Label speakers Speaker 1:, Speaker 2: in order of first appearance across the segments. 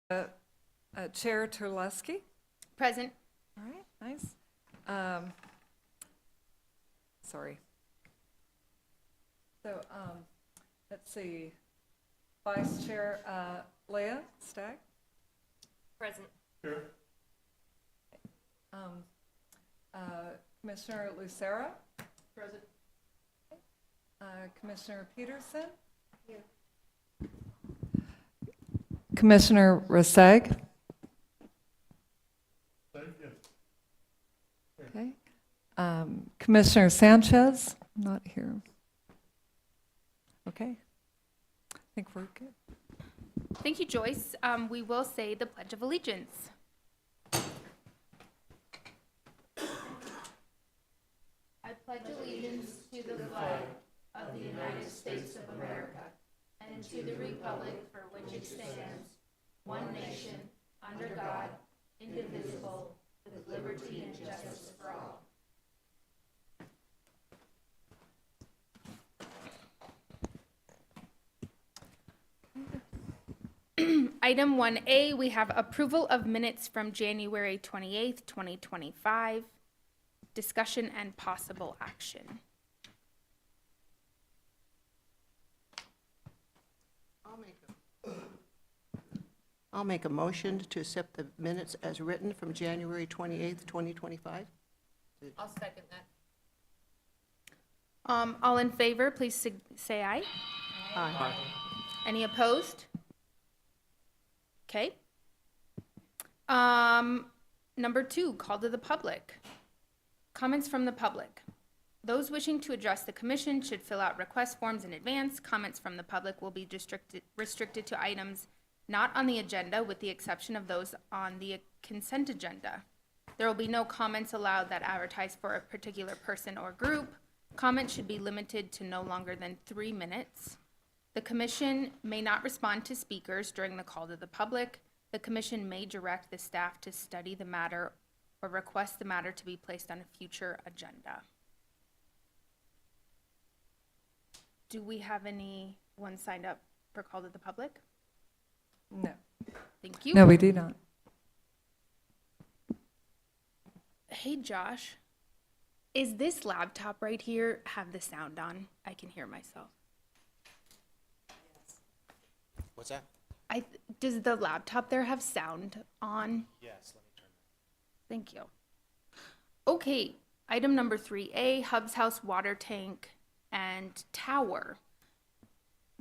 Speaker 1: Chair Terlesky.
Speaker 2: Present.
Speaker 1: All right, nice. Sorry. So, let's see. Vice Chair Leah Stagg.
Speaker 2: Present.
Speaker 1: Commissioner Lucera.
Speaker 2: Present.
Speaker 1: Commissioner Peterson. Commissioner Reseg. Okay. Commissioner Sanchez, not here. Okay. I think we're good.
Speaker 2: Thank you, Joyce. We will say the Pledge of Allegiance. I pledge allegiance to the flag of the United States of America and to the republic for which it stands, one nation, under God, indivisible, with liberty and justice for all. Item 1A, we have approval of minutes from January 28th, 2025. Discussion and possible action.
Speaker 3: I'll make a motion to accept the minutes as written from January 28th, 2025.
Speaker 4: I'll second that.
Speaker 2: All in favor, please say aye.
Speaker 3: Aye.
Speaker 2: Any opposed? Okay. Number 2, call to the public. Comments from the public. Those wishing to address the commission should fill out request forms in advance. Comments from the public will be restricted to items not on the agenda, with the exception of those on the consent agenda. There will be no comments allowed that advertise for a particular person or group. Comments should be limited to no longer than 3 minutes. The commission may not respond to speakers during the call to the public. The commission may direct the staff to study the matter or request the matter to be placed on a future agenda. Do we have anyone signed up for call to the public?
Speaker 1: No.
Speaker 2: Thank you.
Speaker 1: No, we do not.
Speaker 2: Hey, Josh, is this laptop right here have the sound on? I can hear myself.
Speaker 5: What's that?
Speaker 2: Does the laptop there have sound on?
Speaker 5: Yes, let me turn that.
Speaker 2: Thank you. Okay, item number 3A, Hubs House water tank and tower.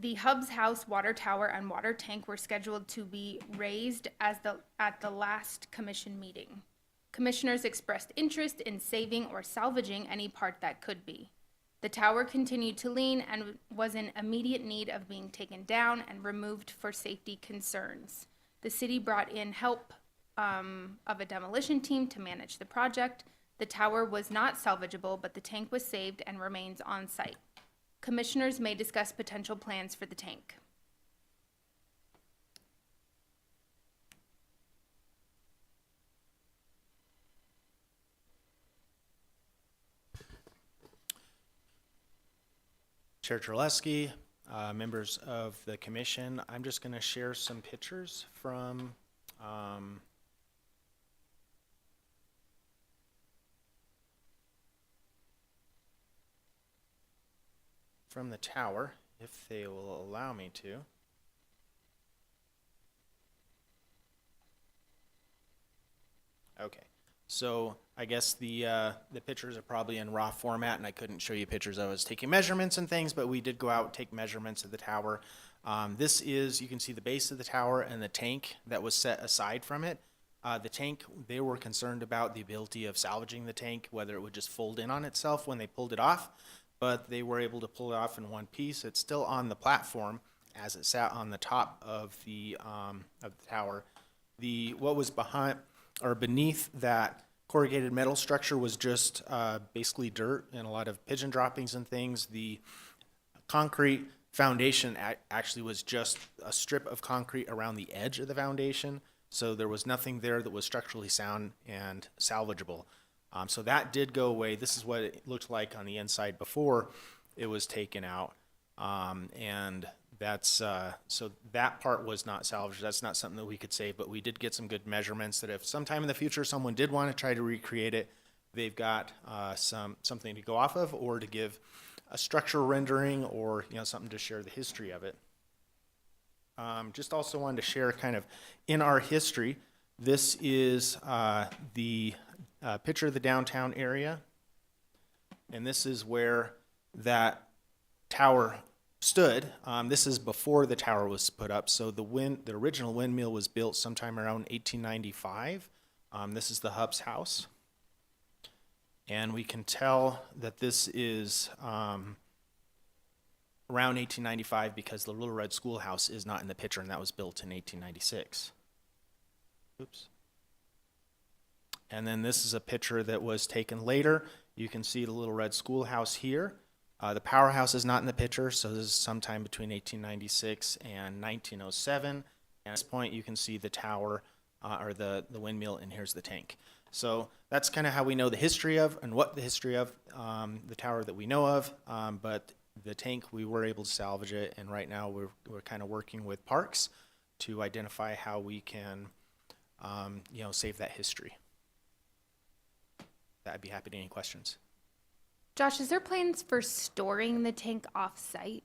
Speaker 2: The Hubs House water tower and water tank were scheduled to be raised at the last commission meeting. Commissioners expressed interest in saving or salvaging any part that could be. The tower continued to lean and was in immediate need of being taken down and removed for safety concerns. The city brought in help of a demolition team to manage the project. The tower was not salvageable, but the tank was saved and remains on site. Commissioners may discuss potential plans for the tank.
Speaker 5: Chair Terlesky, members of the commission, I'm just going to share some pictures from the tower, if they will allow me to. Okay, so I guess the pictures are probably in raw format, and I couldn't show you pictures of us taking measurements and things, but we did go out and take measurements of the tower. This is, you can see the base of the tower and the tank that was set aside from it. The tank, they were concerned about the ability of salvaging the tank, whether it would just fold in on itself when they pulled it off, but they were able to pull it off in one piece. It's still on the platform as it sat on the top of the tower. What was behind or beneath that corrugated metal structure was just basically dirt and a lot of pigeon droppings and things. The concrete foundation actually was just a strip of concrete around the edge of the foundation, so there was nothing there that was structurally sound and salvageable. So that did go away. This is what it looked like on the inside before it was taken out. And That's, so that part was not salvaged. That's not something that we could save, but we did get some good measurements that if sometime in the future someone did want to try to recreate it, they've got something to go off of or to give a structural rendering or, something to share the history of it. Just also wanted to share kind of in our history, this is the picture of the downtown area. And this is where that tower stood. This is before the tower was put up. So the original windmill was built sometime around 1895. This is the Hubbs House. And we can tell that this is around 1895 because the Little Red Schoolhouse is not in the picture, and that was built in 1896. Oops. And then this is a picture that was taken later. You can see the Little Red Schoolhouse here. The powerhouse is not in the picture, so this is sometime between 1896 and 1907. And at this point, you can see the tower or the windmill, and here's the tank. So that's kind of how we know the history of and what the history of the tower that we know of. But the tank, we were able to salvage it, and right now we're kind of working with Parks to identify how we can, save that history. I'd be happy to any questions.
Speaker 2: Josh, is there plans for storing the tank off-site?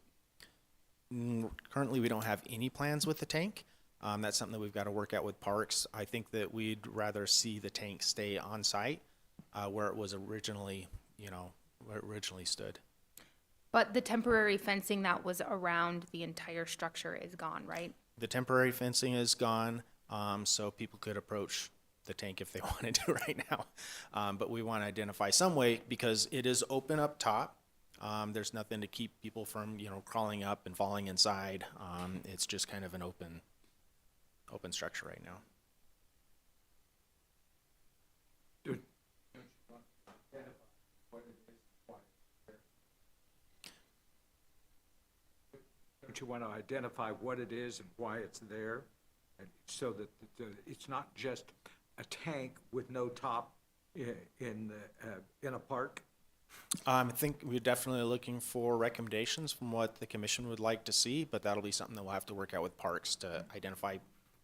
Speaker 5: Currently, we don't have any plans with the tank. That's something that we've got to work out with Parks. I think that we'd rather see the tank stay on site where it was originally, where it originally stood.
Speaker 2: But the temporary fencing that was around the entire structure is gone, right?
Speaker 5: The temporary fencing is gone, so people could approach the tank if they wanted to right now. But we want to identify some way because it is open up top. There's nothing to keep people from, crawling up and falling inside. It's just kind of an open structure right now.
Speaker 6: Don't you want to identify what it is and why it's there? And so that it's not just a tank with no top in a park?
Speaker 5: I think we're definitely looking for recommendations from what the commission would like to see, but that'll be something that we'll have to work out with Parks to identify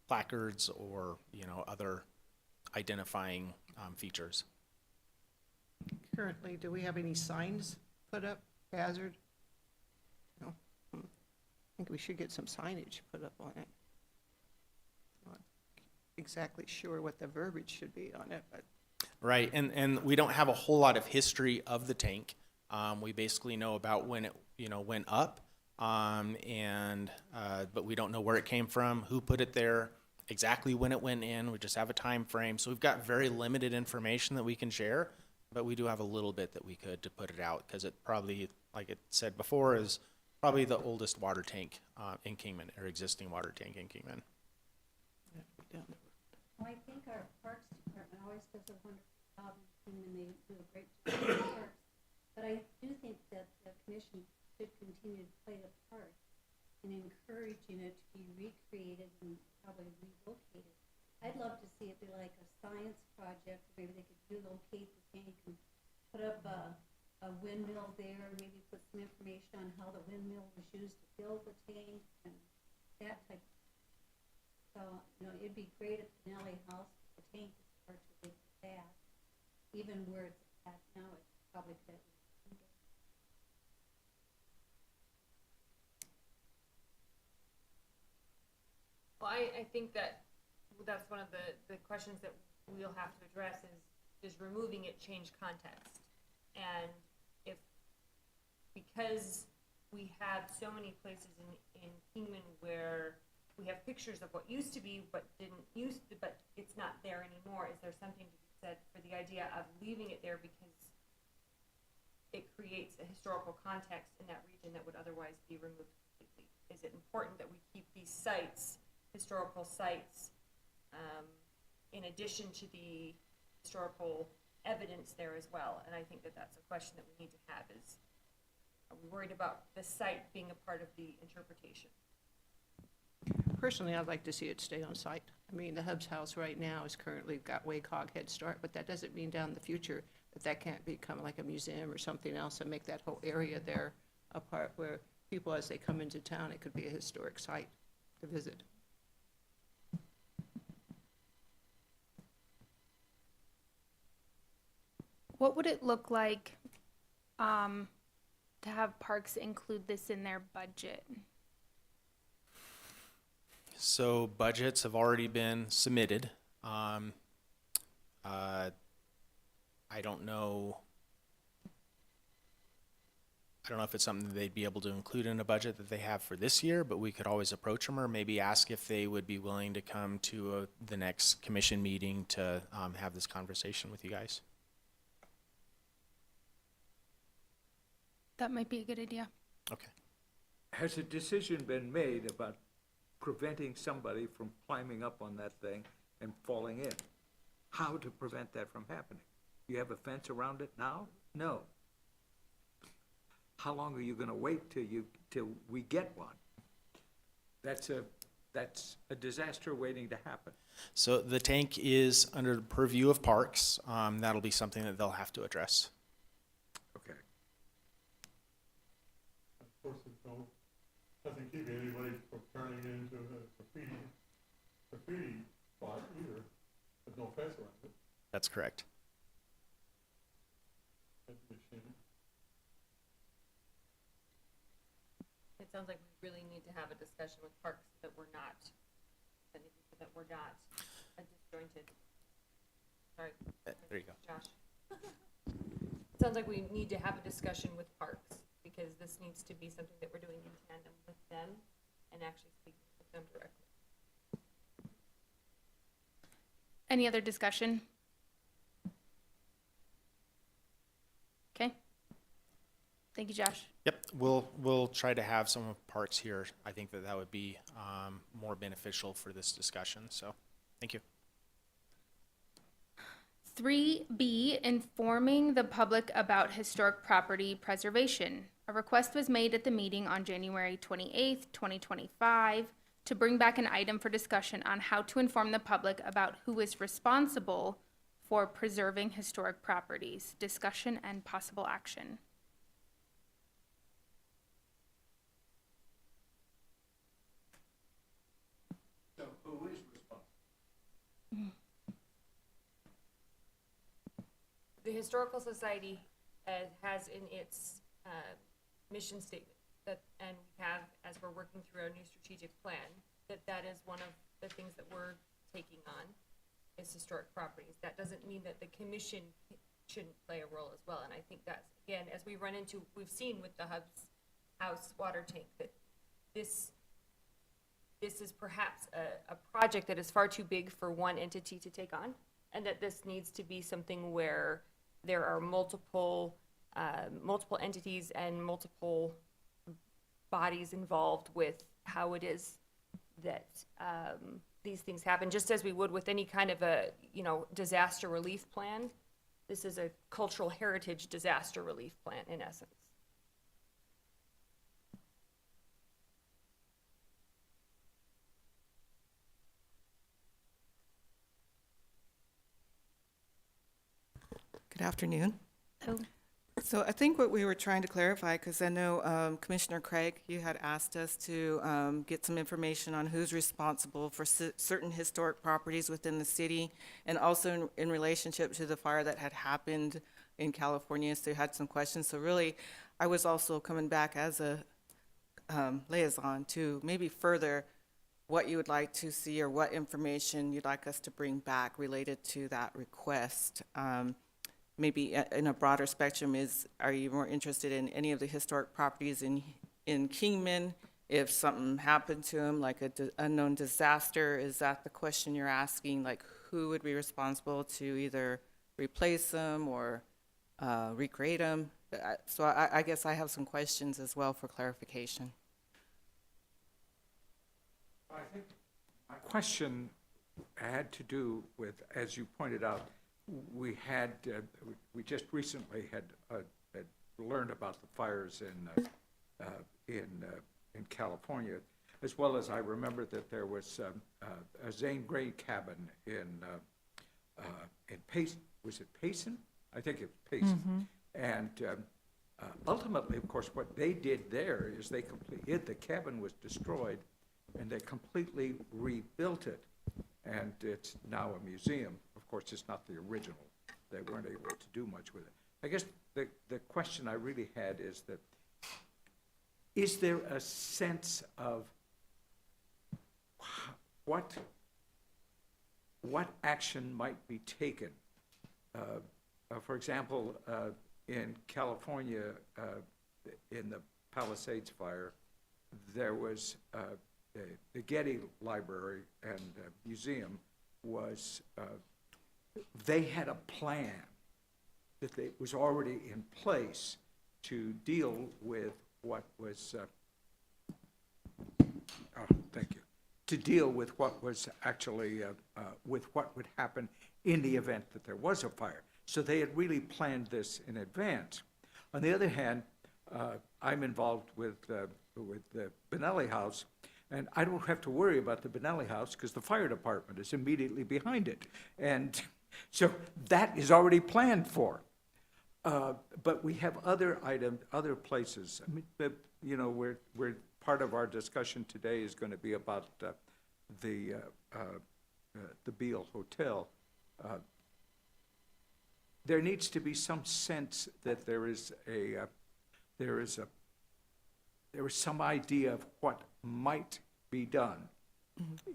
Speaker 5: placards or, other identifying features.
Speaker 3: Currently, do we have any signs put up, hazard? No. I think we should get some signage put up on it. Not exactly sure what the verbiage should be on it, but
Speaker 5: Right, and we don't have a whole lot of history of the tank. We basically know about when it, went up, but we don't know where it came from, who put it there, exactly when it went in. We just have a time frame. So we've got very limited information that we can share, but we do have a little bit that we could to put it out because it probably, like it said before, is probably the oldest water tank in Kingman, or existing water tank in Kingman.
Speaker 7: Well, I think our Parks Department always does a wonderful job, and they do a great job with parks. But I do think that the commission should continue to play a part in encouraging it to be recreated and probably relocated. I'd love to see it be like a science project. Maybe they could relocate the tank and put up a windmill there, and maybe put some information on how the windmill was used to build the tank and that type of. So, it'd be great if Pinelli House, the tank is partially that. Even where it's at now, it's probably could.
Speaker 4: Well, I think that's one of the questions that we'll have to address is, does removing it change context? And because we have so many places in Kingman where we have pictures of what used to be, but it's not there anymore. Is there something to be said for the idea of leaving it there because it creates a historical context in that region that would otherwise be removed completely? Is it important that we keep these sites, historical sites, in addition to the historical evidence there as well? And I think that that's a question that we need to have is, are we worried about the site being a part of the interpretation?
Speaker 3: personally, I'd like to see it stay on site. I mean, the Hubbs House right now is currently got WACOG Head Start, but that doesn't mean down in the future that that can't become like a museum or something else and make that whole area there a part where people as they come into town, it could be a historic site to visit.
Speaker 2: What would it look like to have parks include this in their budget?
Speaker 5: So budgets have already been submitted. I don't know. I don't know if it's something that they'd be able to include in a budget that they have for this year, but we could always approach them or maybe ask if they would be willing to come to the next commission meeting to have this conversation with you guys.
Speaker 2: That might be a good idea.
Speaker 5: Okay.
Speaker 6: Has a decision been made about preventing somebody from climbing up on that thing and falling in? How to prevent that from happening? You have a fence around it now? No. How long are you gonna wait till we get one? That's a disaster waiting to happen.
Speaker 5: So the tank is under the purview of parks. That'll be something that they'll have to address.
Speaker 6: Okay.
Speaker 8: Of course, doesn't keep anybody from turning into a graffiti spot either. There's no fence around it.
Speaker 5: That's correct.
Speaker 8: That's a shame.
Speaker 4: It sounds like we really need to have a discussion with parks that we're not a disjointed. Sorry,
Speaker 5: There you go.
Speaker 4: Josh. It sounds like we need to have a discussion with parks, because this needs to be something that we're doing in tandem with them and actually speaking with them directly.
Speaker 2: Any other discussion? Okay. Thank you, Josh.
Speaker 5: Yep, we'll try to have some of parks here. I think that would be more beneficial for this discussion. So, thank you.
Speaker 2: 3B, informing the public about historic property preservation. A request was made at the meeting on January 28th, 2025, to bring back an item for discussion on how to inform the public about who is responsible for preserving historic properties, discussion and possible action.
Speaker 6: So who is responsible?
Speaker 4: The Historical Society has in its mission statement that, and we have, as we're working through our new strategic plan, that is one of the things that we're taking on, is historic properties. That doesn't mean that the commission shouldn't play a role as well, and I think that's, again, as we run into, we've seen with the Hubs House water tank, that this is perhaps a project that is far too big for one entity to take on, and that this needs to be something where there are multiple entities and multiple bodies involved with how it is that these things happen, just as we would with any kind of a, disaster relief plan. This is a cultural heritage disaster relief plan, in essence.
Speaker 9: Good afternoon.
Speaker 2: Oh.
Speaker 9: So I think what we were trying to clarify, because I know Commissioner Craig, you had asked us to get some information on who's responsible for certain historic properties within the city, and also in relationship to the fire that had happened in California, so you had some questions. So really, I was also coming back as a liaison to maybe further what you would like to see or what information you'd like us to bring back related to that request. Maybe in a broader spectrum are you more interested in any of the historic properties in Kingman? If something happened to them, like an unknown disaster, is that the question you're asking? Like, who would be responsible to either replace them or recreate them? So I guess I have some questions as well for clarification.
Speaker 6: I think my question had to do with, as you pointed out, we just recently had learned about the fires in California, as well as I remember that there was a Zane Grey cabin in Payson. Was it Payson? I think it was Payson. And Ultimately, of course, what they did there is they the cabin was destroyed, and they completely rebuilt it, and it's now a museum. Of course, it's not the original. They weren't able to do much with it. I guess the question I really had is that, is there a sense of what action might be taken? For example, in California, in the Palisades fire, there was the Getty Library and Museum was, they had a plan that was already in place to deal with what was, thank you, to deal with what was actually, with what would happen in the event that there was a fire. So they had really planned this in advance. On the other hand, I'm involved with the Benelli House, and I don't have to worry about the Benelli House because the fire department is immediately behind it. And so that is already planned for. But we have other places. I mean, you know, we're part of our discussion today is going to be about the Beale Hotel. There needs to be some sense that there is some idea of what might be done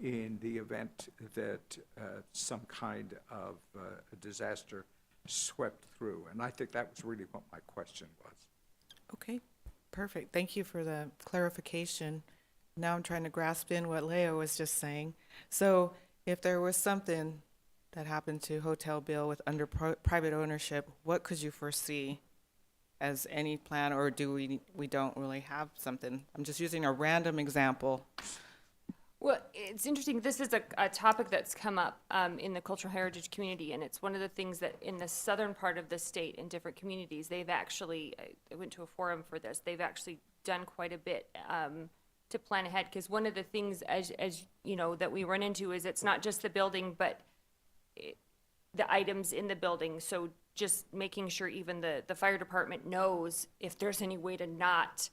Speaker 6: in the event that some kind of a disaster swept through. And I think that was really what my question was.
Speaker 9: Okay, perfect. Thank you for the clarification. Now I'm trying to grasp in what Leo was just saying. So if there was something that happened to Hotel Bill with under private ownership, what could you foresee as any plan, or do we don't really have something? I'm just using a random example.
Speaker 4: Well, it's interesting. This is a topic that's come up in the cultural heritage community, and it's one of the things that in the southern part of the state, in different communities, they've actually, I went to a forum for this, they've actually done quite a bit to plan ahead, because one of the things, as you know, that we run into is it's not just the building, but the items in the building. So just making sure even the fire department knows if there's any way to not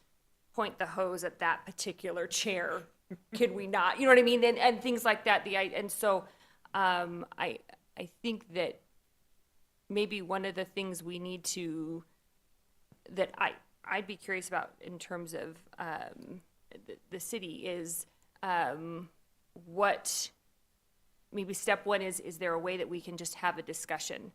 Speaker 4: point the hose at that particular chair. Could we not, you know what I mean? And things like that. And so I think that maybe one of the things we need to, that I'd be curious about in terms of the city is what, maybe step one is there a way that we can just have a discussion?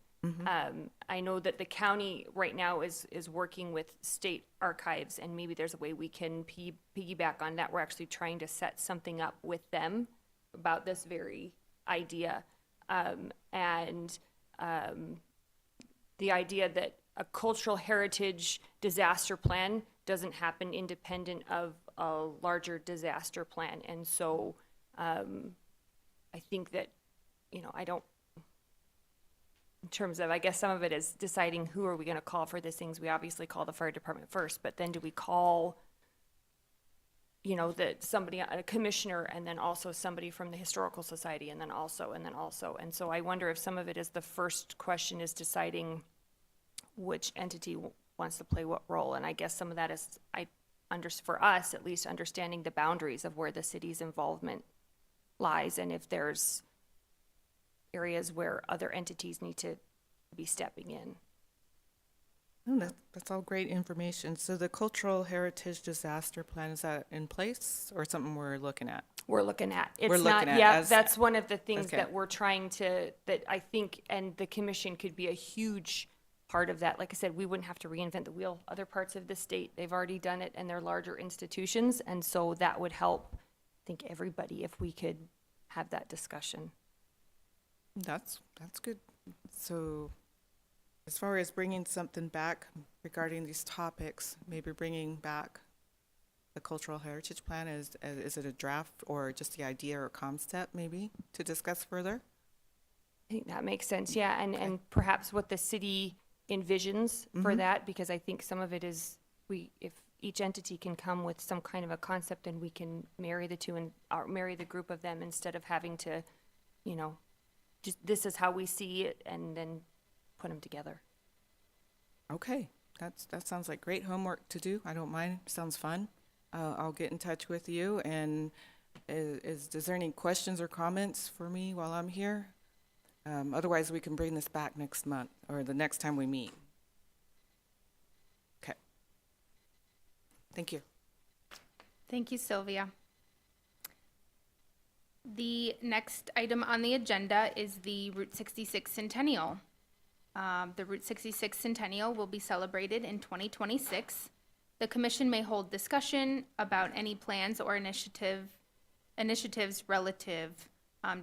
Speaker 4: I know that the county right now is working with state archives, and maybe there's a way we can piggyback on that. We're actually trying to set something up with them about this very idea. And the idea that a cultural heritage disaster plan doesn't happen independent of a larger disaster plan. And so I think that, you know, in terms of, I guess some of it is deciding who are we going to call for these things. We obviously call the fire department first, but then do we call, you know, somebody, a commissioner, and then also somebody from the historical society, and then also. And so I wonder if some of it is the first question is deciding which entity wants to play what role. And I guess some of that is, for us at least, understanding the boundaries of where the city's involvement lies, and if there's areas where other entities need to be stepping in.
Speaker 9: Oh, that's all great information. So the cultural heritage disaster plan, is that in place or something we're looking at?
Speaker 4: We're looking at. It's
Speaker 9: We're
Speaker 4: not,
Speaker 9: looking at
Speaker 4: yeah,
Speaker 9: as-
Speaker 4: that's one of the things
Speaker 9: Okay.
Speaker 4: that we're trying to, that I think, and the commission could be a huge part of that. Like I said, we wouldn't have to reinvent the wheel. Other parts of the state, they've already done it, and they're larger institutions, and so that would help, I think, everybody if we could have that discussion.
Speaker 9: That's good. So as far as bringing something back regarding these topics, maybe bringing back the cultural heritage plan, is it a draft or just the idea or concept maybe to discuss further?
Speaker 4: I think that makes sense, yeah, and perhaps what the city envisions for that, because I think some of it is, if each entity can come with some kind of a concept, and we can marry the two and marry the group of them instead of having to, you know, just this is how we see it, and then put them together.
Speaker 9: Okay, That sounds like great homework to do. I don't mind. Sounds fun. I'll get in touch with you. And is there any questions or comments for me while I'm here? Otherwise, we can bring this back next month or the next time we meet. Okay. Thank you.
Speaker 2: Thank you, Sylvia. The next item on the agenda is the Route 66 Centennial. The Route 66 Centennial will be celebrated in 2026. The commission may hold discussion about any plans or initiatives relative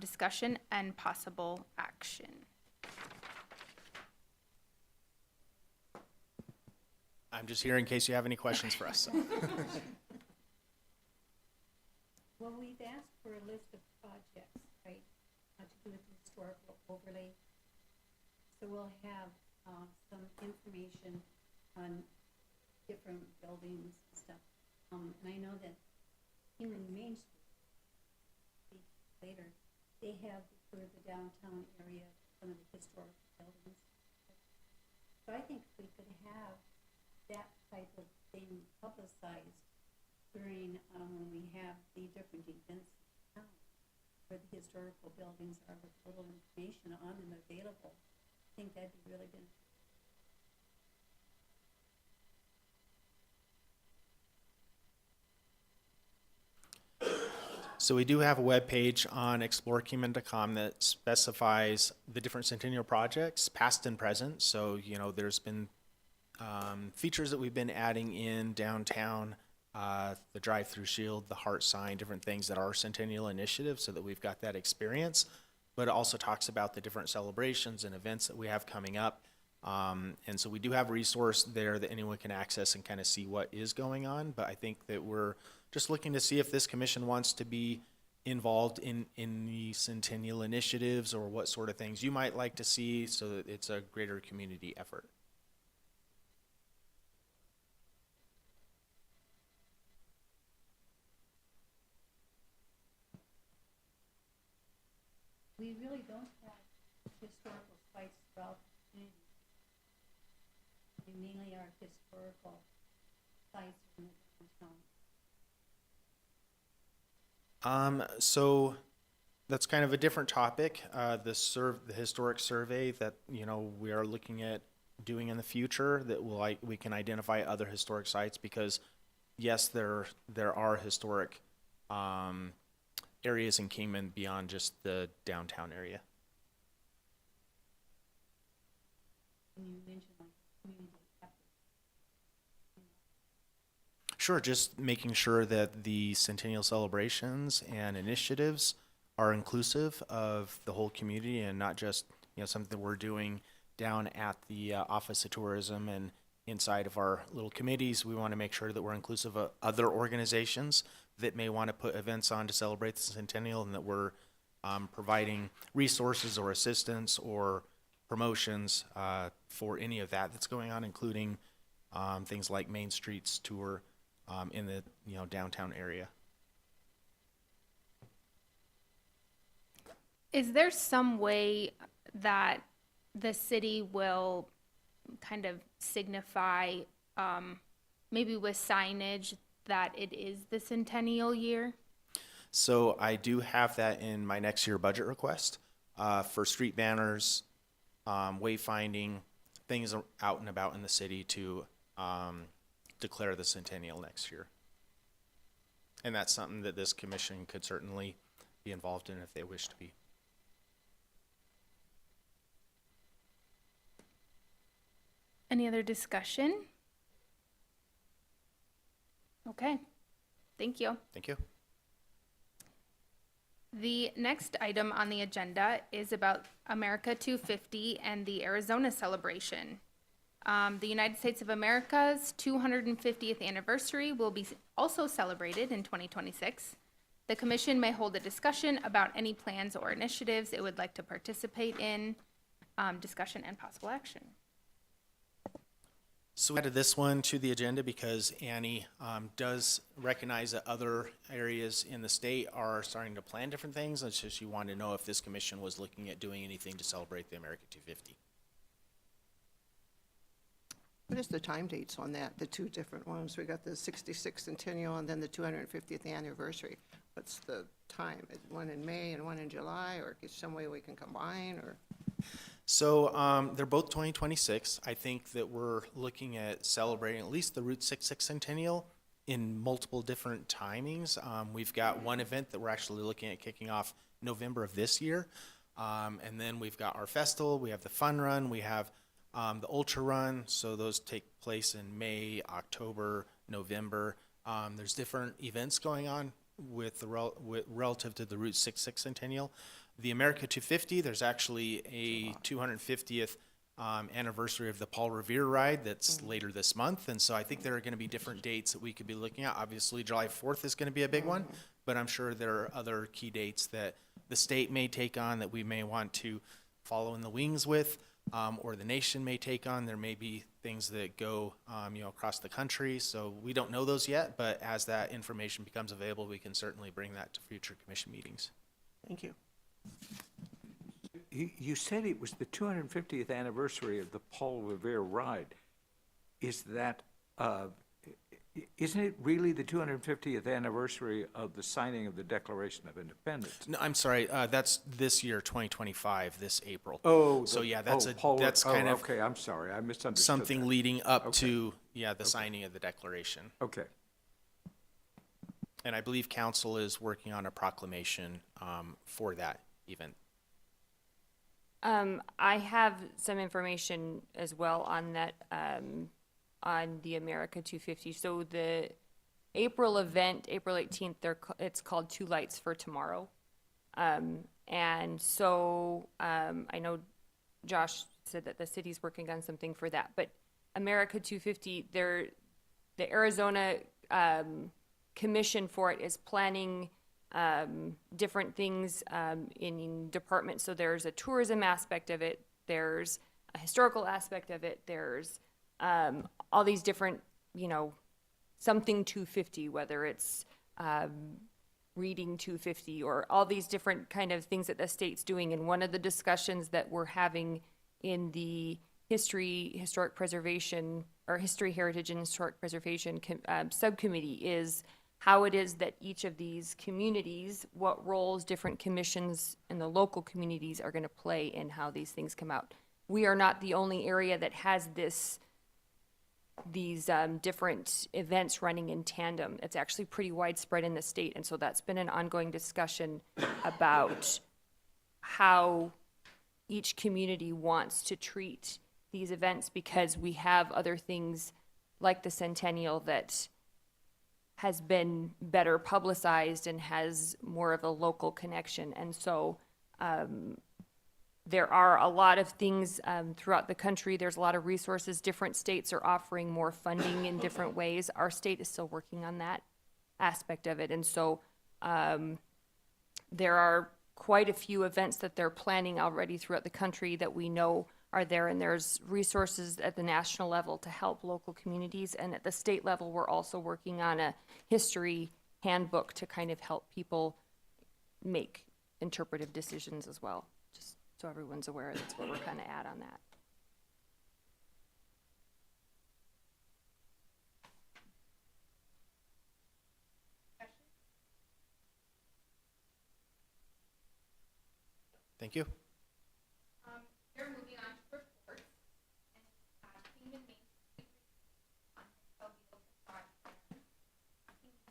Speaker 2: discussion and possible action.
Speaker 5: I'm just here in case you have any questions for us. So.
Speaker 7: Well, we've asked for a list of projects, right, to do with the historical overlay. So we'll have some information on different buildings and stuff. And I know that Kingman Main Street, later, they have for the downtown area, some of the historical buildings. So I think we could have that type of thing publicized during, when we have the different events in town, where the historical buildings are with little information on them available. I think that'd be really good.
Speaker 5: So we do have a webpage on explorekingman.com that specifies the different Centennial projects, past and present. So, you know, there's been features that we've been adding in downtown, the drive-through shield, the heart sign, different things that are Centennial initiatives so that we've got that experience. But it also talks about the different celebrations and events that we have coming up. And so we do have a resource there that anyone can access and kind of see what is going on. But I think that we're just looking to see if this commission wants to be involved in the Centennial initiatives or what sort of things you might like to see so that it's a greater community effort.
Speaker 7: We really don't have historical sites throughout the community. We mainly are historical sites in the downtown.
Speaker 5: So that's kind of a different topic. The historic survey that, you know, we are looking at doing in the future that we can identify other historic sites because yes, there are historic, areas in Kingman beyond just the downtown area.
Speaker 7: When you mention like community effort.
Speaker 5: Sure, just making sure that the Centennial celebrations and initiatives are inclusive of the whole community and not just, you know, something we're doing down at the Office of Tourism and inside of our little committees. We want to make sure that we're inclusive of other organizations that may want to put events on to celebrate the Centennial and that we're providing resources or assistance or promotions for any of that that's going on, including things like Main Street's tour in the, you know, downtown area.
Speaker 2: Is there some way that the city will kind of signify, maybe with signage, that it is the centennial year?
Speaker 5: So I do have that in my next year budget request for street banners, wayfinding, things out and about in the city to declare the centennial next year. And that's something that this commission could certainly be involved in if they wish to be.
Speaker 2: Any other discussion? Okay, thank you.
Speaker 5: Thank you.
Speaker 2: The next item on the agenda is about America 250 and the Arizona celebration. The United States of America's 250th anniversary will be also celebrated in 2026. The commission may hold a discussion about any plans or initiatives it would like to participate in, discussion and possible action.
Speaker 5: So we added this one to the agenda because Annie does recognize that other areas in the state are starting to plan different things, and so she wanted to know if this commission was looking at doing anything to celebrate the America 250.
Speaker 3: What is the time dates on that, the two different ones? We got the 66th centennial and then the 250th anniversary. What's the time? Is one in May and one in July, or is some way we can combine, or?
Speaker 5: So they're both 2026. I think that we're looking at celebrating at least the Route 66 centennial in multiple different timings. We've got one event that we're actually looking at kicking off November of this year. And then we've got our festival, we have the fun run, we have the ultra run. So those take place in May, October, November. There's different events going on with relative to the Route 66 centennial. The America 250, there's actually a 250th anniversary of the Paul Revere ride that's later this month. And so I think there are going to be different dates that we could be looking at. Obviously, July 4th is going to be a big one, but I'm sure there are other key dates that the state may take on that we may want to follow in the wings with, or the nation may take on. There may be things that go, across the country. So we don't know those yet, but as that information becomes available, we can certainly bring that to future commission meetings.
Speaker 3: Thank you.
Speaker 6: You said it was the 250th anniversary of the Paul Revere ride. Is that, isn't it really the 250th anniversary of the signing of the Declaration of Independence?
Speaker 5: No, I'm sorry, that's this year, 2025, this April.
Speaker 6: Oh.
Speaker 5: So, yeah,
Speaker 6: that's
Speaker 5: kind of
Speaker 6: okay, I'm sorry, I misunderstood
Speaker 5: something
Speaker 6: that.
Speaker 5: leading up
Speaker 6: Okay.
Speaker 5: to, the signing of the declaration.
Speaker 6: Okay.
Speaker 5: And I believe council is working on a proclamation for that event.
Speaker 4: I have some information as well on that, on the America 250. So the April event, April 18th, it's called Two Lights for Tomorrow. And so I know Josh said that the city's working on something for that, but America 250, the Arizona commission for it is planning different things in departments. So there's a tourism aspect of it, there's a historical aspect of it, there's all these different, something 250, whether it's reading 250 or all these different kind of things that the state's doing. And one of the discussions that we're having in the historic preservation, or history, heritage, and historic preservation subcommittee is how it is that each of these communities, what roles different commissions and the local communities are going to play in how these things come out. We are not the only area that has these different events running in tandem. It's actually pretty widespread in the state, and so that's been an ongoing discussion about how each community wants to treat these events, because we have other things like the centennial that has been better publicized and has more of a local connection. And so there are a lot of things throughout the country. There's a lot of resources. Different states are offering more funding in different ways. Our state is still working on that aspect of it. And so there are quite a few events that they're planning already throughout the country that we know are there, and there's resources at the national level to help local communities. And at the state level, we're also working on a history handbook to kind of help people make interpretive decisions as well. Just so everyone's aware, that's what we're kind of at on that.
Speaker 5: Thank you.
Speaker 2: They're moving on to reports, and Kingman Main Street on Belleville project.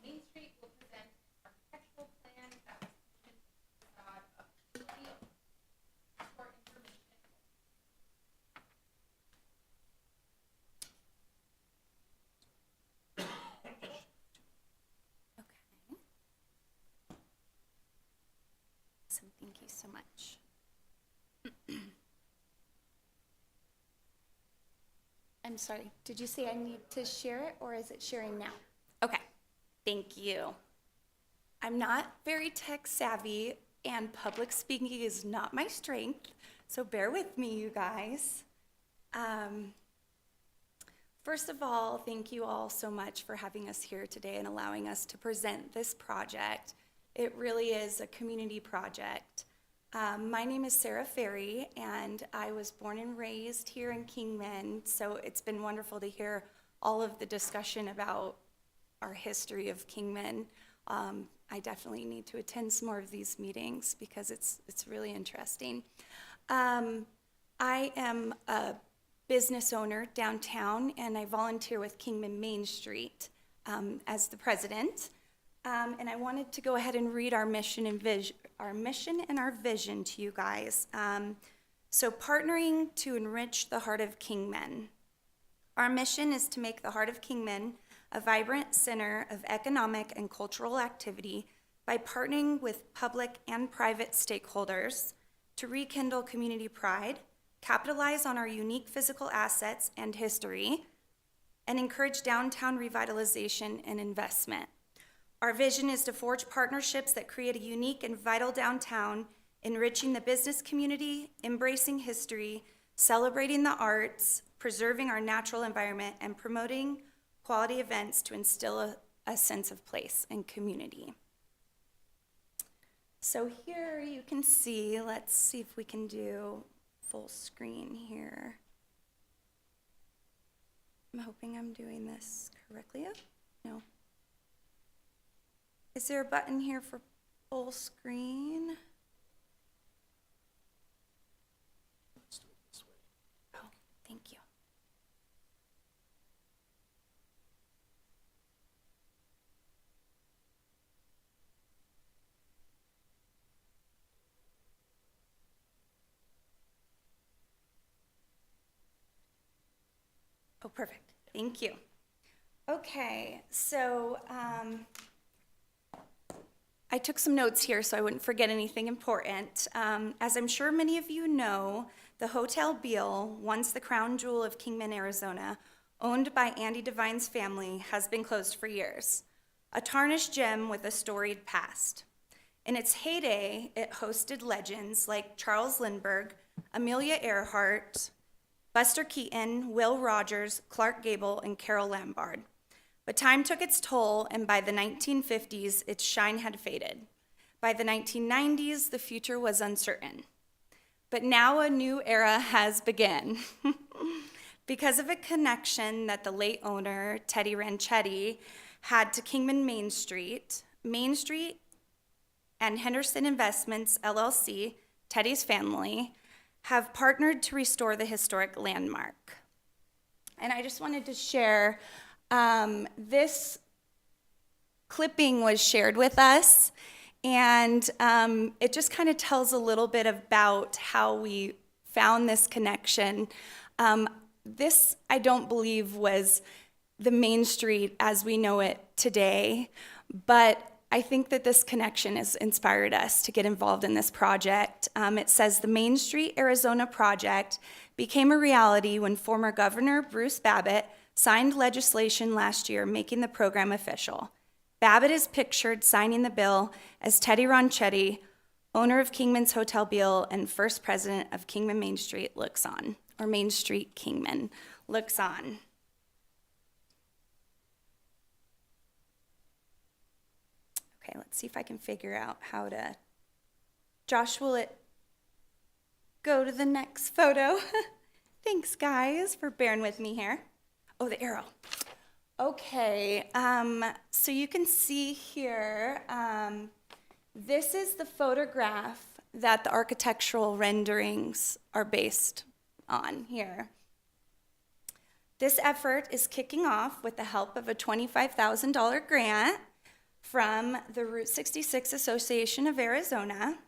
Speaker 2: Main Street will present an architectural plan that was submitted to the facade of the field. For information.
Speaker 7: Okay. So thank you so much. I'm sorry, did you say I need to share it, or is it sharing now? Okay, thank you. I'm not very tech savvy, and public speaking is not my strength, so bear with me, you guys. First of all, thank you all so much for having us here today and allowing us to present this project. It really is a community project.
Speaker 10: My name is Sarah Ferry, and I was born and raised here in Kingman, so it's been wonderful to hear all of the discussion about our history of Kingman. I definitely need to attend some more of these meetings because it's really interesting. I am a business owner downtown, and I volunteer with Kingman Main Street as the president. And I wanted to go ahead and read our mission and our vision to you guys. So partnering to enrich the heart of Kingman. Our mission is to make the heart of Kingman a vibrant center of economic and cultural activity by partnering with public and private stakeholders to rekindle community pride, capitalize on our unique physical assets and history, and encourage downtown revitalization and investment. Our vision is to forge partnerships that create a unique and vital downtown, enriching the business community, embracing history, celebrating the arts, preserving our natural environment, and promoting quality events to instill a sense of place and community. So here you can see, let's see if we can do full screen here. I'm hoping I'm doing this correctly. No. Is there a button here for full screen?
Speaker 5: Let's do it this way.
Speaker 10: Oh, thank you. Oh, perfect. Thank you. Okay, so I took some notes here so I wouldn't forget anything important. As I'm sure many of you know, the Hotel Beale, once the crown jewel of Kingman, Arizona, owned by Andy Devine's family, has been closed for years. A tarnished gem with a storied past. In its heyday, it hosted legends like Charles Lindbergh, Amelia Earhart, Buster Keaton, Will Rogers, Clark Gable, and Carol Lombard. But time took its toll, and by the 1950s, its shine had faded. By the 1990s, the future was uncertain. But now a new era has begun. Because of a connection that the late owner, Teddy Ranchetti, had to Kingman Main Street and Henderson Investments, LLC, Teddy's family, have partnered to restore the historic landmark. And I just wanted to share, this clipping was shared with us, and it just kind of tells a little bit about how we found this connection. This, I don't believe, was the Main Street as we know it today, but I think that this connection has inspired us to get involved in this project. It says the Main Street, Arizona project became a reality when former Governor Bruce Babbitt signed legislation last year making the program official. Babbitt is pictured signing the bill as Teddy Ranchetti, owner of Kingman's Hotel Beale and first president of Kingman Main Street, looks on, or Main Street Kingman looks on. Okay, let's see if I can figure out how to. Josh, will it go to the next photo? Thanks, guys, for bearing with me here. Oh, the arrow. Okay, so you can see here, this is the photograph that the architectural renderings are based on here. This effort is kicking off with the help of a $25,000 grant from the Route 66 Association of Arizona.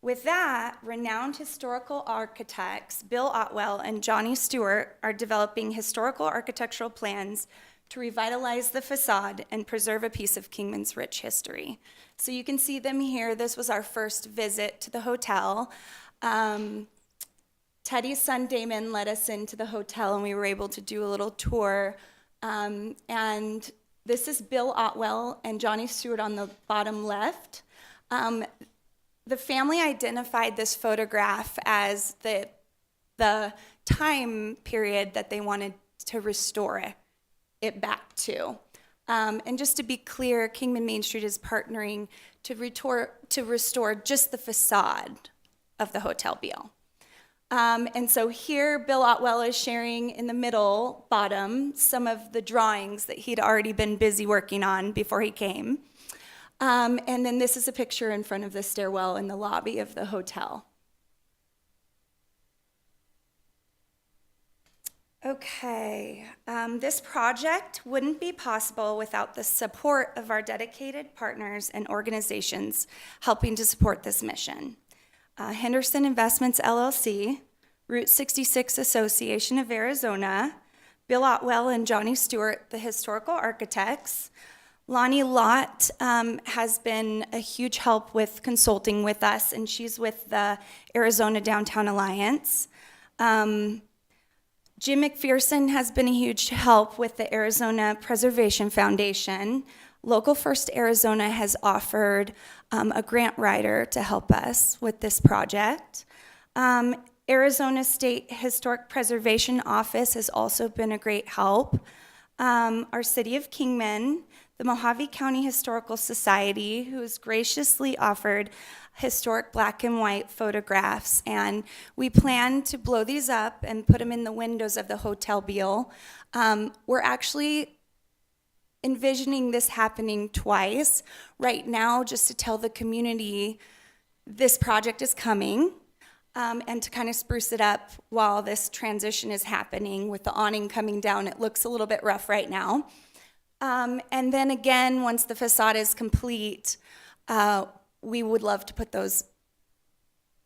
Speaker 10: With that, renowned historical architects Bill Otwell and Johnny Stewart are developing historical architectural plans to revitalize the facade and preserve a piece of Kingman's rich history. So you can see them here. This was our first visit to the hotel. Teddy's son Damon led us into the hotel, and we were able to do a little tour. And this is Bill Otwell and Johnny Stewart on the bottom left. The family identified this photograph as the time period that they wanted to restore it back to. And just to be clear, Kingman Main Street is partnering to restore just the facade of the Hotel Beale. And so here, Bill Otwell is sharing in the middle bottom some of the drawings that he'd already been busy working on before he came. And then this is a picture in front of the stairwell in the lobby of the hotel. Okay, this project wouldn't be possible without the support of our dedicated partners and organizations helping to support this mission. Henderson Investments LLC, Route 66 Association of Arizona, Bill Otwell and Johnny Stewart, the historical architects. Lonnie Lott has been a huge help with consulting with us, and she's with the Arizona Downtown Alliance. Jim McPherson has been a huge help with the Arizona Preservation Foundation. Local First Arizona has offered a grant writer to help us with this project. Arizona State Historic Preservation Office has also been a great help. Our City of Kingman, the Mojave County Historical Society, who has graciously offered historic black and white photographs, and we plan to blow these up and put them in the windows of the Hotel Beale. We're actually envisioning this happening twice. Right now, just to tell the community this project is coming, and to kind of spruce it up while this transition is happening with the awning coming down. It looks a little bit rough right now. And then again, once the facade is complete, we would love to put those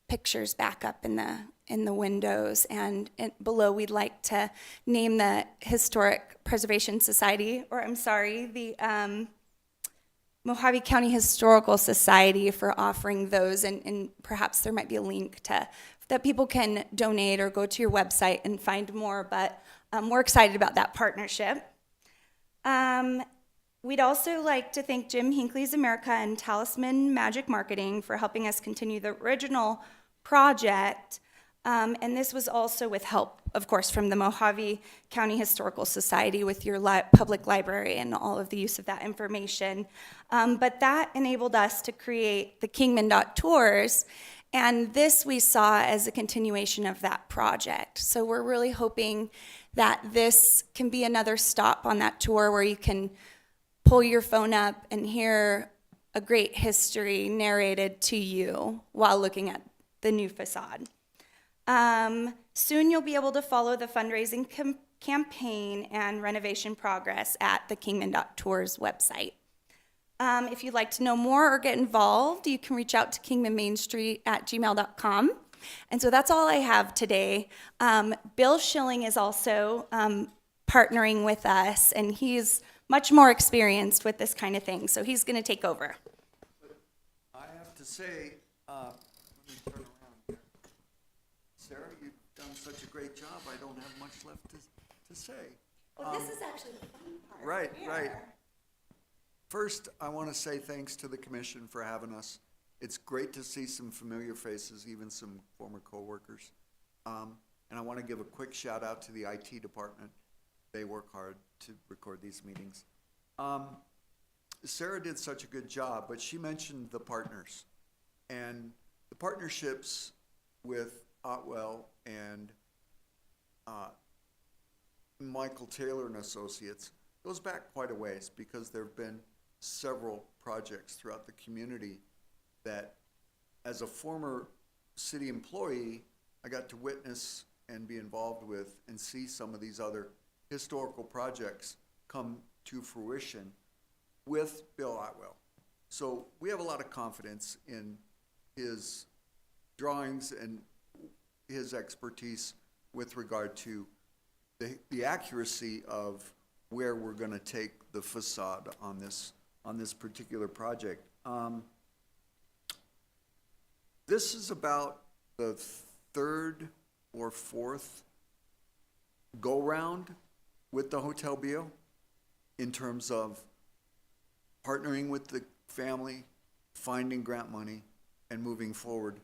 Speaker 10: pictures back up in the windows, and below we'd like to name the Historic Preservation Society, or I'm sorry, the Mojave County Historical Society for offering those, and perhaps there might be a link to that people can donate or go to your website and find more, but we're excited about that partnership. We'd also like to thank Jim Hinckley's America and Talisman Magic Marketing for helping us continue the original project. And this was also with help, of course, from the Mojave County Historical Society with your public library and all of the use of that information. But that enabled us to create the Kingman.Tours, and this we saw as a continuation of that project. So we're really hoping that this can be another stop on that tour where you can pull your phone up and hear a great history narrated to you while looking at the new facade. Soon you'll be able to follow the fundraising campaign and renovation progress at the Kingman.Tours website. If you'd like to know more or get involved, you can reach out to kingmanmainstreet@gmail.com. And so that's all I have today. Bill Schilling is also partnering with us, and he's much more experienced with this kind of thing, so he's going to take over.
Speaker 11: I have to say, let me turn around here. Sarah, you've done such a great job, I don't have much left to say.
Speaker 10: Well, this is actually the fun part.
Speaker 11: Right, right. First, I want to say thanks to the commission for having us. It's great to see some familiar faces, even some former coworkers. And I want to give a quick shout out to the IT department. They work hard to record these meetings. Sarah did such a good job, but she mentioned the partners. And the partnerships with Otwell and Michael Taylor and Associates goes back quite a ways, because there have been several projects throughout the community that, as a former city employee, I got to witness and be involved with and see some of these other historical projects come to fruition with Bill Otwell. So we have a lot of confidence in his drawings and his expertise with regard to the accuracy of where we're going to take the facade on this particular project. This is about the third or fourth go-round with the Hotel Beale in terms of partnering with the family, finding grant money, and moving forward.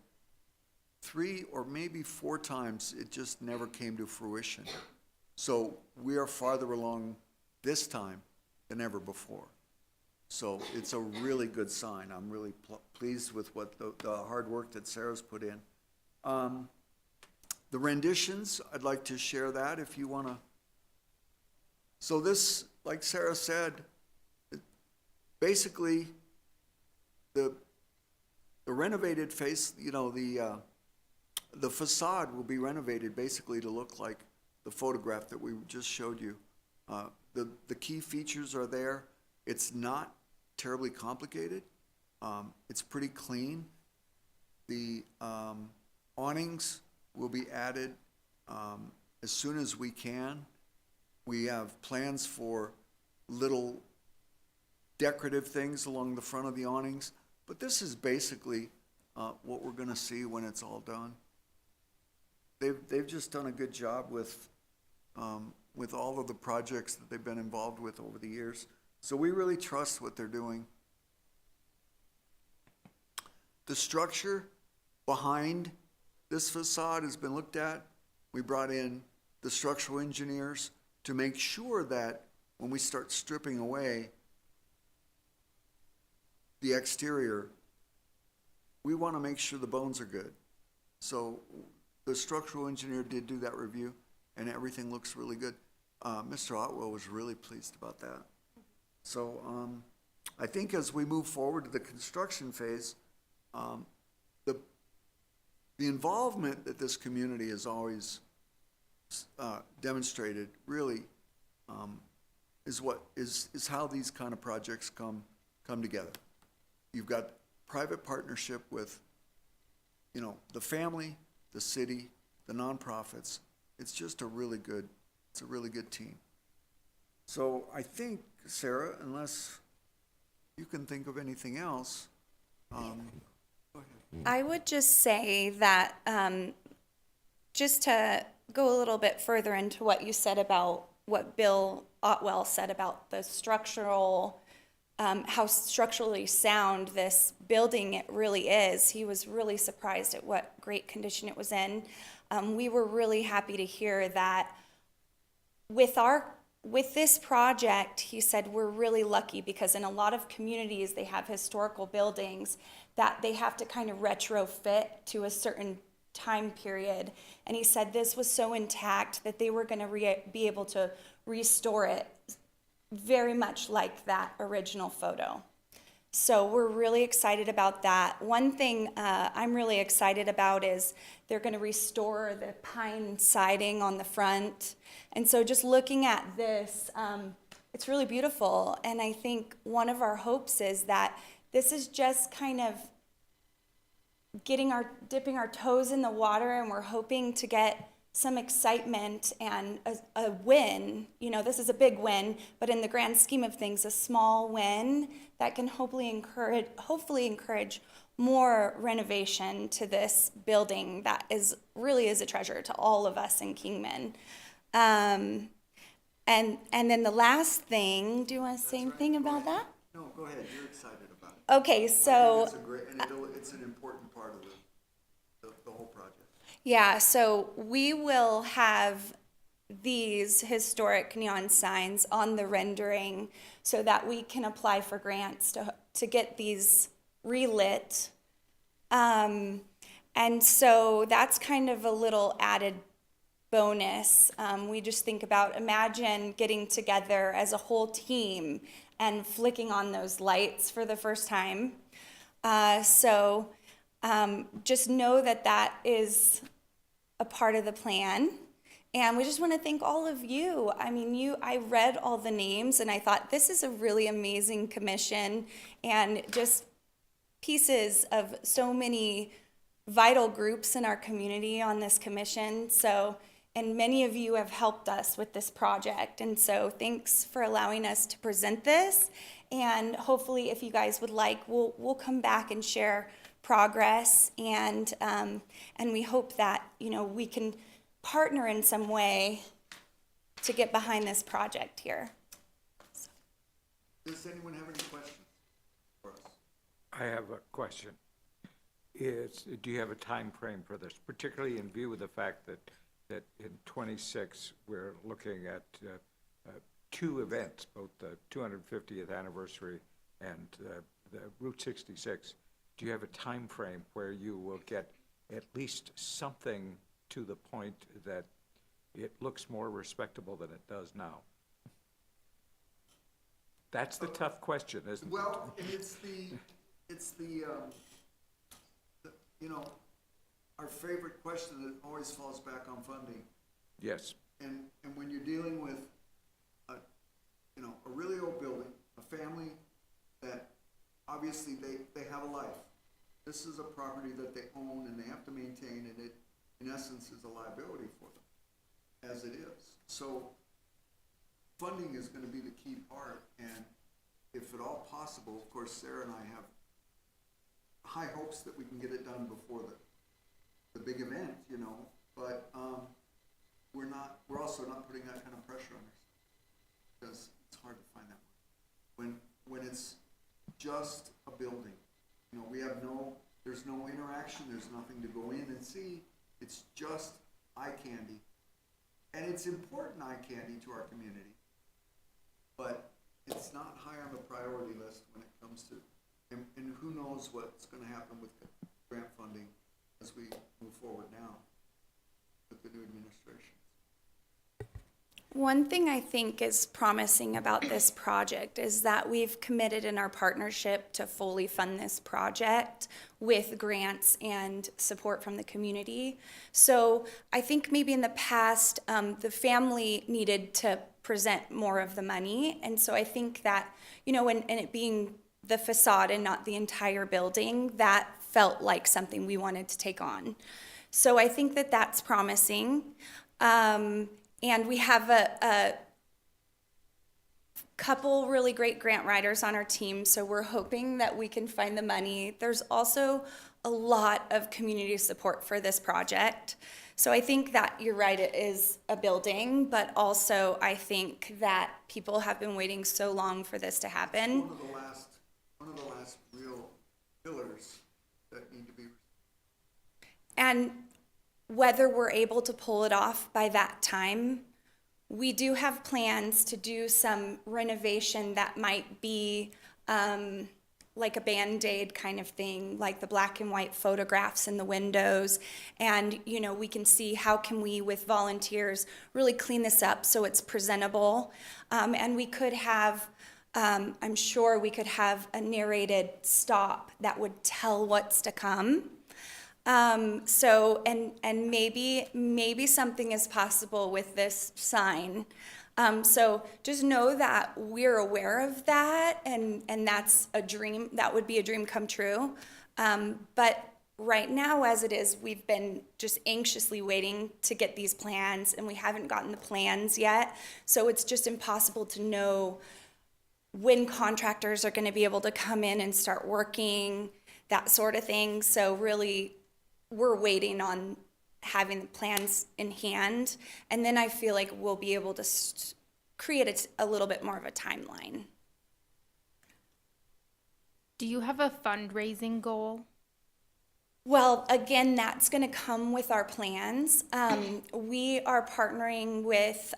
Speaker 11: 3 or maybe 4 times, it just never came to fruition. So we are farther along this time than ever before. So it's a really good sign. I'm really pleased with what the hard work that Sarah's put in. The renditions, I'd like to share that if you want to. So this, like Sarah said, basically, the renovated face, the facade will be renovated basically to look like the photograph that we just showed you. The key features are there. It's not terribly complicated. It's pretty clean. The awnings will be added as soon as we can. We have plans for little decorative things along the front of the awnings, but this is basically what we're going to see when it's all done. They've just done a good job with all of the projects that they've been involved with over the years. So we really trust what they're doing. The structure behind this facade has been looked at. We brought in the structural engineers to make sure that when we start stripping away the exterior, we want to make sure the bones are good. So the structural engineer did do that review, and everything looks really good. Mr. Otwell was really pleased about that. So I think as we move forward to the construction phase, the involvement that this community has always demonstrated really is how these kind of projects come together. You've got private partnership with, the family, the city, the nonprofits. It's just a really good team. So I think, Sarah, unless you can think of anything else, go ahead.
Speaker 10: I would just say that, just to go a little bit further into what you said about what Bill Otwell said about the structural, how structurally sound this building it really is. He was really surprised at what great condition it was in. We were really happy to hear that with this project, he said, we're really lucky because in a lot of communities, they have historical buildings that they have to kind of retrofit to a certain time period. And he said this was so intact that they were going to be able to restore it very much like that original photo. So we're really excited about that. One thing I'm really excited about is they're going to restore the pine siding on the front. And so just looking at this, it's really beautiful. And I think one of our hopes is that this is just kind of dipping our toes in the water, and we're hoping to get some excitement and a win. This is a big win, but in the grand scheme of things, a small win that can hopefully encourage more renovation to this building that really is a treasure to all of us in Kingman. And then the last thing, do you want to say anything about that?
Speaker 11: No, go ahead. You're excited about it.
Speaker 10: Okay, so.
Speaker 11: It's an important part of the whole project.
Speaker 10: Yeah, so we will have these historic neon signs on the rendering so that we can apply for grants to get these relit. And so that's kind of a little added bonus. We just think about, imagine getting together as a whole team and flicking on those lights for the first time. Just know that that is a part of the plan. And we just want to thank all of you. I read all the names and I thought this is a really amazing commission and just pieces of so many vital groups in our community on this commission. And many of you have helped us with this project. And so thanks for allowing us to present this. And hopefully, if you guys would like, we'll come back and share progress. And we hope that, we can partner in some way to get behind this project here.
Speaker 11: Does anyone have any questions for us?
Speaker 6: I have a question. Do you have a time frame for this, particularly in view of the fact that in 26 we're looking at two events, both the 250th anniversary and the Route 66. Do you have a time frame where you will get at least something to the point that it looks more respectable than it does now? That's the tough question, isn't it?
Speaker 11: Well, and it's the, you know, our favorite question that always falls back on funding.
Speaker 6: Yes.
Speaker 11: And when you're dealing with a, you know, a really old building, a family that obviously they have a life. This is a property that they own and they have to maintain, and it, in essence, is a liability for them, as it is. So funding is gonna be the key part, and if at all possible, of course, Sarah and I have high hopes that we can get it done before the big event, you know, but, we're also not putting that kind of pressure on ourselves, because it's hard to find that one. When it's just a building, you know, there's no interaction, there's nothing to go in and see, it's just eye candy. And it's important eye candy to our community, but it's not high on the priority list when it comes to, and who knows what's gonna happen with grant funding as we move forward now with the new administration.
Speaker 10: One thing I think is promising about this project is that we've committed in our partnership to fully fund this project with grants and support from the community. So I think maybe in the past, the family needed to present more of the money. And so I think that, you know, and it being the facade and not the entire building, that felt like something we wanted to take on. So I think that that's promising. And we have a couple really great grant writers on our team, so we're hoping that we can find the money. There's also a lot of community support for this project. So I think that you're right, it is a building, but also I think that people have been waiting so long for this to happen.
Speaker 11: One of the last real pillars that need to be.
Speaker 10: And whether we're able to pull it off by that time, we do have plans to do some renovation that might be like a Band-Aid kind of thing, like the black and white photographs in the windows. And, you know, we can see how can we, with volunteers, really clean this up so it's presentable. And we could have, I'm sure we could have a narrated stop that would tell what's to come. So, and maybe something is possible with this sign. So just know that we're aware of that, and that's a dream, that would be a dream come true. But right now, as it is, we've been just anxiously waiting to get these plans, and we haven't gotten the plans yet. So it's just impossible to know when contractors are gonna be able to come in and start working, that sort of thing. So really, we're waiting on having the plans in hand, and then I feel like we'll be able to create a little bit more of a timeline.
Speaker 2: Do you have a fundraising goal?
Speaker 10: Well, again, that's going to come with our plans. We are partnering with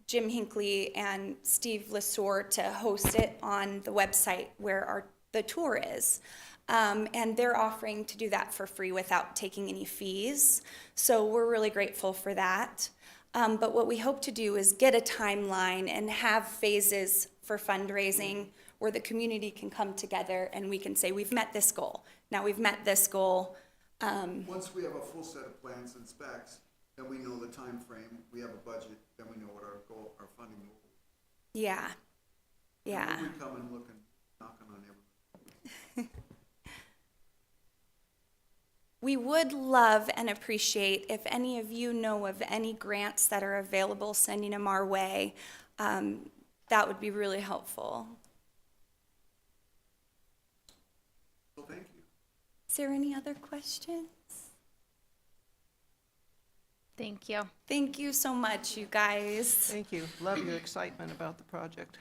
Speaker 10: Jim Hinckley and Steve Lesueur to host it on the website where the tour is. And they're offering to do that for free without taking any fees. So we're really grateful for that. But what we hope to do is get a timeline and have phases for fundraising where the community can come together and we can say, we've met this goal. Now we've met this goal.
Speaker 11: Once we have a full set of plans and specs, then we know the time frame. We have a budget, then we know what our goal, our funding will be.
Speaker 10: Yeah. Yeah.
Speaker 11: And we come and look and knocking on every.
Speaker 10: We would love and appreciate if any of you know of any grants that are available, sending them our way. That would be really helpful.
Speaker 11: Well, thank you.
Speaker 10: Is there any other questions?
Speaker 2: Thank you.
Speaker 10: Thank you so much, you guys.
Speaker 3: Thank you. Love your excitement about the project.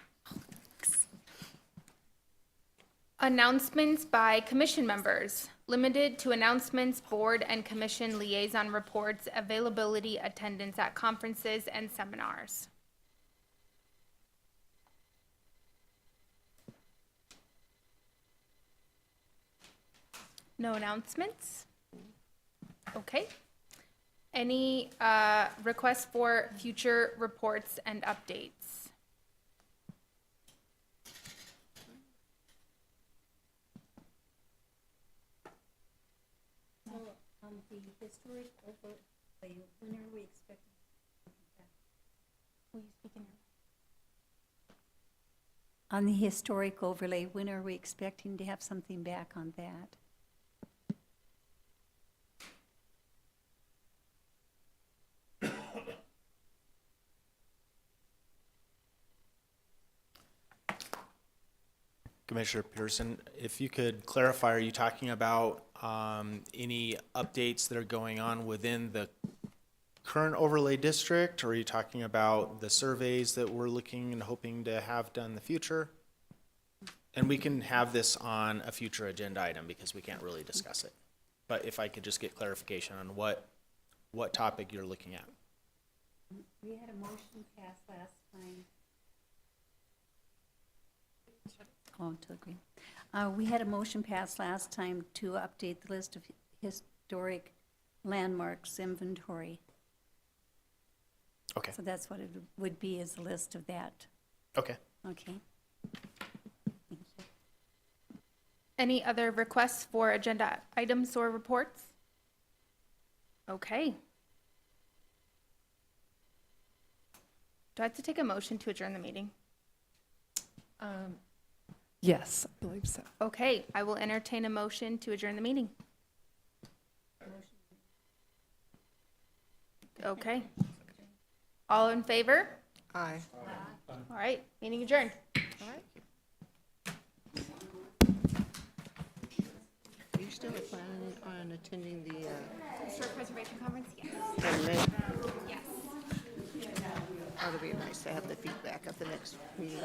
Speaker 2: Announcements by commission members. Limited to announcements, board and commission liaison reports, availability, attendance at conferences and seminars. No announcements? Okay. Any requests for future reports and updates?
Speaker 7: So, the historic overlay, when are we expecting something back?
Speaker 2: Will you speak in?
Speaker 7: On the historic overlay, when are we expecting to have something back on that?
Speaker 5: Commissioner Pearson, if you could clarify, are you talking about any updates that are going on within the current overlay district? Or are you talking about the surveys that we're looking and hoping to have done in the future? And we can have this on a future agenda item because we can't really discuss it. But if I could just get clarification on what topic you're looking at.
Speaker 7: We had a motion passed last time. Oh, to agree. We had a motion passed last time to update the list of historic landmarks inventory.
Speaker 5: Okay,
Speaker 7: So that's what it would be, is a list of that.
Speaker 5: okay.
Speaker 7: Okay.
Speaker 2: Any other requests for agenda items or reports? Okay. Do I have to take a motion to adjourn the meeting?
Speaker 1: Yes, I believe so.
Speaker 2: Okay, I will entertain a motion to adjourn the meeting. Okay. All in favor?
Speaker 3: Aye.
Speaker 2: All right, meeting adjourned.
Speaker 3: All right. Are you still planning on attending the,
Speaker 2: Historic Preservation Conference? Yes. Yes.
Speaker 3: That'd be nice to have the feedback at the next meeting.